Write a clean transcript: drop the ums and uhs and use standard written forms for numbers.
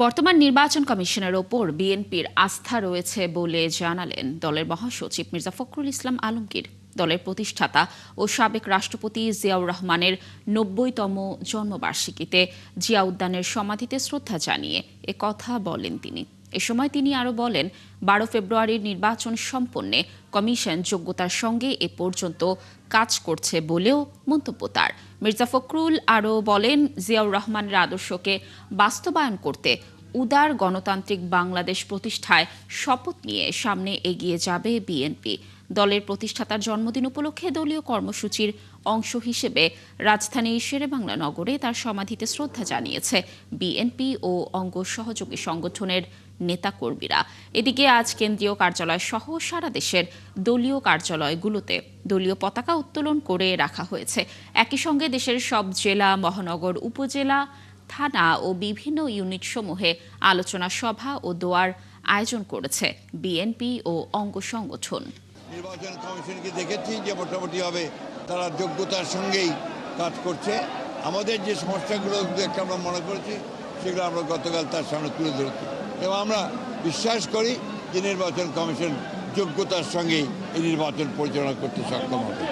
বর্তমান নির্বাচন কমিশনের ওপর বিএনপির আস্থা রয়েছে বলে জানালেন দলের মহাসচিব মির্জা ফখরুল ইসলাম আলমগীর। দলের প্রতিষ্ঠাতা ও সাবেক রাষ্ট্রপতি জিয়াউর রহমানের ৯০তম জন্মবার্ষিকীতে জিয়া উদ্যানের সমাধিতে শ্রদ্ধা জানিয়ে এ কথা বলেন তিনি। এ সময় তিনি আরও বলেন, ১২ ফেব্রুয়ারির নির্বাচন সম্পন্নে কমিশন যোগ্যতার সঙ্গে এ পর্যন্ত কাজ করছে বলেও মন্তব্য তার। মির্জা ফখরুল আরও বলেন, জিয়াউর রহমানের আদর্শকে বাস্তবায়ন করতে উদার গণতান্ত্রিক বাংলাদেশ প্রতিষ্ঠায় শপথ নিয়ে সামনে এগিয়ে যাবে বিএনপি। দলের প্রতিষ্ঠাতার জন্মদিন উপলক্ষে দলীয় কর্মসূচির অংশ হিসেবে রাজধানীর শেরেবাংলা নগরে তার সমাধিতে শ্রদ্ধা জানিয়েছে বিএনপি ও অঙ্গ সহযোগী সংগঠনের নেতাকর্মীরা। এদিকে আজ কেন্দ্রীয় কার্যালয় সহ সারা দেশের দলীয় কার্যালয়গুলোতে দলীয় পতাকা উত্তোলন করে রাখা হয়েছে। একই সঙ্গে দেশের সব জেলা, মহানগর, উপজেলা, থানা ও বিভিন্ন ইউনিট সমূহে আলোচনা সভা ও দোয়ার আয়োজন করেছে বিএনপি ও অঙ্গ সংগঠন। নির্বাচন কমিশনকে দেখেছি যে মোটামুটিভাবে তারা যোগ্যতার সঙ্গেই কাজ করছে। আমাদের যে সমস্যাগুলো আমরা মনে করেছি সেগুলো আমরা গতকাল তার সামনে তুলে ধরেছি এবং আমরা বিশ্বাস করি যে নির্বাচন কমিশন যোগ্যতার সঙ্গেই এই নির্বাচন পরিচালনা করতে সক্ষম হবে।